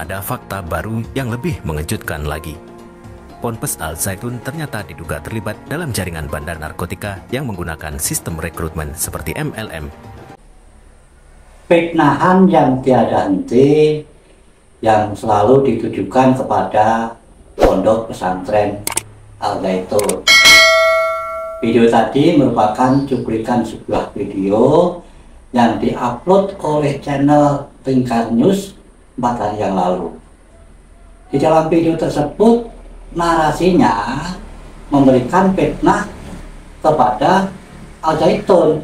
ada fakta baru yang lebih mengejutkan lagi. Ponpes Al Zaitun ternyata diduga terlibat dalam jaringan bandar narkotika yang menggunakan sistem rekrutmen seperti MLM. Fitnahan yang tiada henti yang selalu ditujukan kepada pondok pesantren Al Zaitun. Video tadi merupakan cuplikan sebuah video yang diupload oleh channel Tingkar News 4 hari yang lalu. Di dalam video tersebut, narasinya memberikan fitnah kepada Al Zaitun.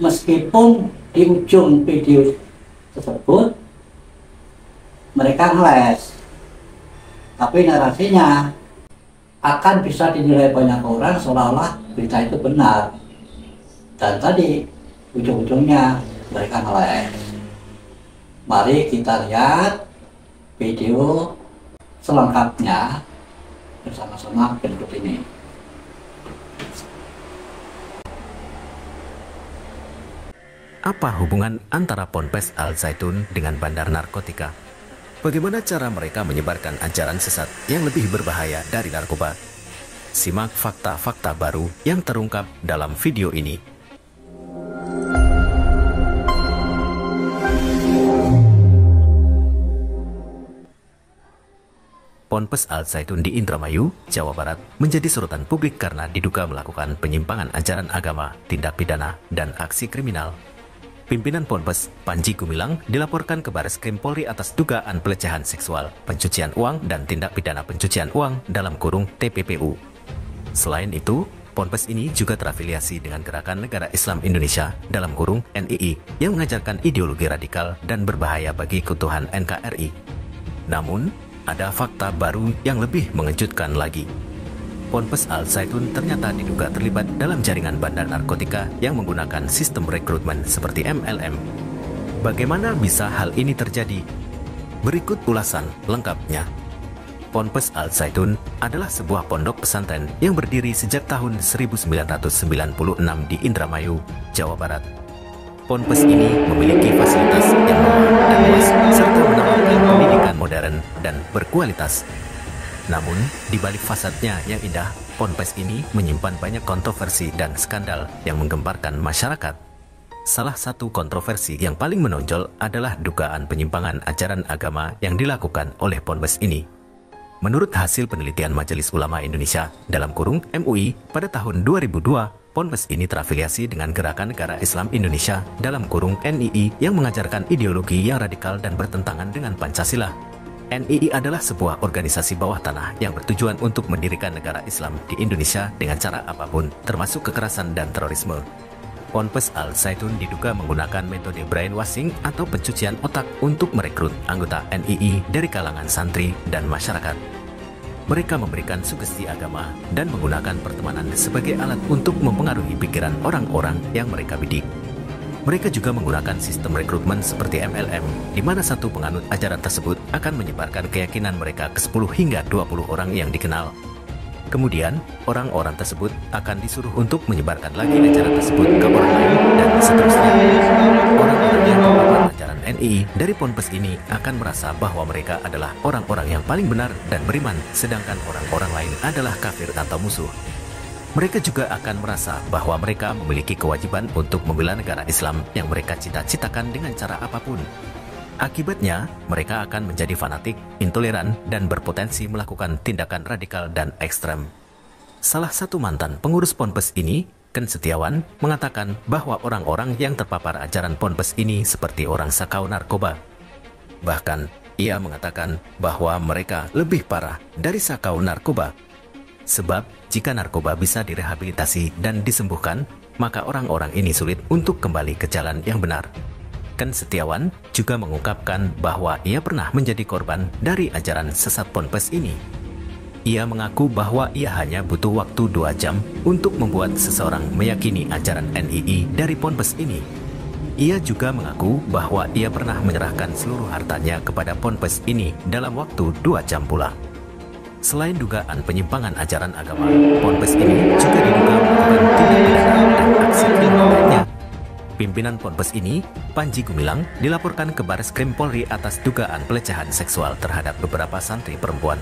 Meskipun di ujung video tersebut mereka ngeles, tapi narasinya akan bisa dinilai banyak orang seolah-olah berita itu benar. Dan tadi ujung-ujungnya mereka ngeles. Mari kita lihat video selengkapnya bersama-sama berikut ini. Apa hubungan antara Ponpes Al Zaitun dengan bandar narkotika? Bagaimana cara mereka menyebarkan ajaran sesat yang lebih berbahaya dari narkoba? Simak fakta-fakta baru yang terungkap dalam video ini. Ponpes Al Zaitun di Indramayu, Jawa Barat menjadi sorotan publik karena diduga melakukan penyimpangan ajaran agama, tindak pidana, dan aksi kriminal. Pimpinan Ponpes, Panji Gumilang, dilaporkan ke Bareskrim Polri atas dugaan pelecehan seksual, pencucian uang, dan tindak pidana pencucian uang dalam kurung TPPU. Selain itu, Ponpes ini juga terafiliasi dengan Gerakan Negara Islam Indonesia dalam kurung NII yang mengajarkan ideologi radikal dan berbahaya bagi keutuhan NKRI. Namun, ada fakta baru yang lebih mengejutkan lagi. Ponpes Al Zaitun ternyata diduga terlibat dalam jaringan bandar narkotika yang menggunakan sistem rekrutmen seperti MLM. Bagaimana bisa hal ini terjadi? Berikut ulasan lengkapnya. Ponpes Al Zaitun adalah sebuah pondok pesantren yang berdiri sejak tahun 1996 di Indramayu, Jawa Barat. Ponpes ini memiliki fasilitas yang mewah dan luas serta menawarkan pendidikan modern dan berkualitas. Namun, di balik fasadnya yang indah, Ponpes ini menyimpan banyak kontroversi dan skandal yang menggemparkan masyarakat. Salah satu kontroversi yang paling menonjol adalah dugaan penyimpangan ajaran agama yang dilakukan oleh Ponpes ini. Menurut hasil penelitian Majelis Ulama Indonesia dalam kurung MUI pada tahun 2002, Ponpes ini terafiliasi dengan Gerakan Negara Islam Indonesia dalam kurung NII yang mengajarkan ideologi yang radikal dan bertentangan dengan Pancasila. NII adalah sebuah organisasi bawah tanah yang bertujuan untuk mendirikan negara Islam di Indonesia dengan cara apapun, termasuk kekerasan dan terorisme. Ponpes Al Zaitun diduga menggunakan metode brainwashing atau pencucian otak untuk merekrut anggota NII dari kalangan santri dan masyarakat. Mereka memberikan sugesti agama dan menggunakan pertemanan sebagai alat untuk mempengaruhi pikiran orang-orang yang mereka bidik. Mereka juga menggunakan sistem rekrutmen seperti MLM, di mana satu penganut ajaran tersebut akan menyebarkan keyakinan mereka ke 10 hingga 20 orang yang dikenal. Kemudian, orang-orang tersebut akan disuruh untuk menyebarkan lagi ajaran tersebut ke orang lain dan seterusnya. Orang-orang yang terpapar ajaran NII dari Ponpes ini akan merasa bahwa mereka adalah orang-orang yang paling benar dan beriman, sedangkan orang-orang lain adalah kafir atau musuh. Mereka juga akan merasa bahwa mereka memiliki kewajiban untuk membela negara Islam yang mereka cita-citakan dengan cara apapun. Akibatnya, mereka akan menjadi fanatik, intoleran, dan berpotensi melakukan tindakan radikal dan ekstrem. Salah satu mantan pengurus Ponpes ini, Ken Setiawan, mengatakan bahwa orang-orang yang terpapar ajaran Ponpes ini seperti orang sakau narkoba. Bahkan, ia mengatakan bahwa mereka lebih parah dari sakau narkoba. Sebab, jika narkoba bisa direhabilitasi dan disembuhkan, maka orang-orang ini sulit untuk kembali ke jalan yang benar. Ken Setiawan juga mengungkapkan bahwa ia pernah menjadi korban dari ajaran sesat Ponpes ini. Ia mengaku bahwa ia hanya butuh waktu 2 jam untuk membuat seseorang meyakini ajaran NII dari Ponpes ini. Ia juga mengaku bahwa ia pernah menyerahkan seluruh hartanya kepada Ponpes ini dalam waktu 2 jam pula. Selain dugaan penyimpangan ajaran agama, Ponpes ini juga diduga melakukan tindak pidana dan aksi kriminal lainnya. Pimpinan Ponpes ini, Panji Gumilang, dilaporkan ke Bareskrim Polri atas dugaan pelecehan seksual terhadap beberapa santri perempuan.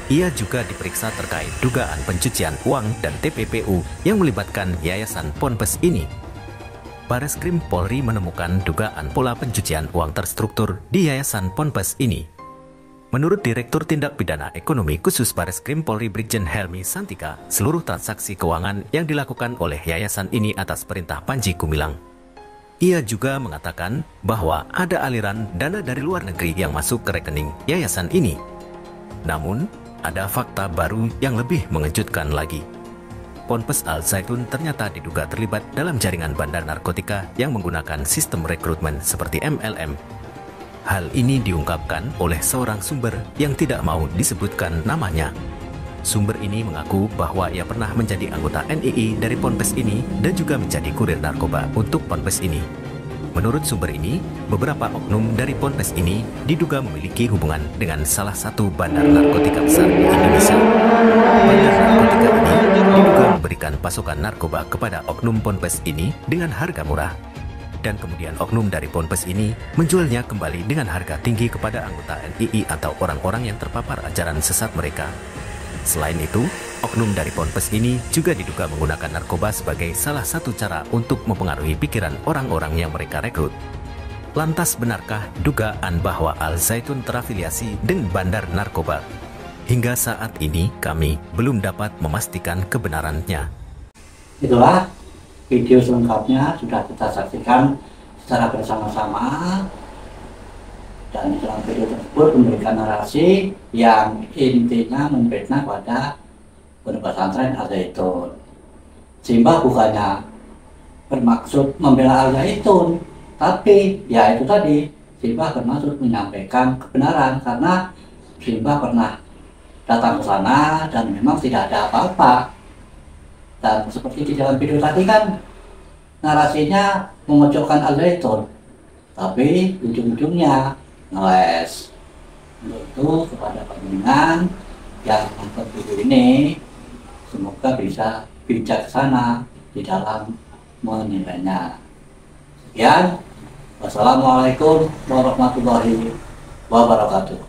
Ia juga diperiksa terkait dugaan pencucian uang dan TPPU yang melibatkan Yayasan Ponpes ini. Bareskrim Polri menemukan dugaan pola pencucian uang terstruktur di Yayasan Ponpes ini. Menurut Direktur Tindak Pidana Ekonomi Khusus Bareskrim Polri Brigjen Helmi Santika, seluruh transaksi keuangan yang dilakukan oleh yayasan ini atas perintah Panji Gumilang. Ia juga mengatakan bahwa ada aliran dana dari luar negeri yang masuk ke rekening yayasan ini. Namun, ada fakta baru yang lebih mengejutkan lagi. Ponpes Al Zaitun ternyata diduga terlibat dalam jaringan bandar narkotika yang menggunakan sistem rekrutmen seperti MLM. Hal ini diungkapkan oleh seorang sumber yang tidak mau disebutkan namanya. Sumber ini mengaku bahwa ia pernah menjadi anggota NII dari Ponpes ini dan juga menjadi kurir narkoba untuk Ponpes ini. Menurut sumber ini, beberapa oknum dari Ponpes ini diduga memiliki hubungan dengan salah satu bandar narkotika besar di Indonesia. Bandar narkotika ini diduga memberikan pasokan narkoba kepada oknum Ponpes ini dengan harga murah. Dan kemudian oknum dari Ponpes ini menjualnya kembali dengan harga tinggi kepada anggota NII atau orang-orang yang terpapar ajaran sesat mereka. Selain itu, oknum dari Ponpes ini juga diduga menggunakan narkoba sebagai salah satu cara untuk mempengaruhi pikiran orang-orang yang mereka rekrut. Lantas benarkah dugaan bahwa Al Zaitun terafiliasi dengan bandar narkoba? Hingga saat ini kami belum dapat memastikan kebenarannya. Itulah video selengkapnya sudah kita saksikan secara bersama-sama. Dan dalam video tersebut memberikan narasi yang intinya memfitnah pada pondok pesantren Al Zaitun. Simba bukannya bermaksud membela Al Zaitun, tapi ya itu tadi, Simba bermaksud menyampaikan kebenaran karena Simba pernah datang ke sana dan memang tidak ada apa-apa. Dan seperti di dalam video tadi kan narasinya memojokkan Al Zaitun, tapi ujung-ujungnya ngeles. Untuk itu kepada pimpinan yang nonton video ini, semoga bisa bijaksana di dalam menilainya. Sekian, wassalamualaikum warahmatullahi wabarakatuh.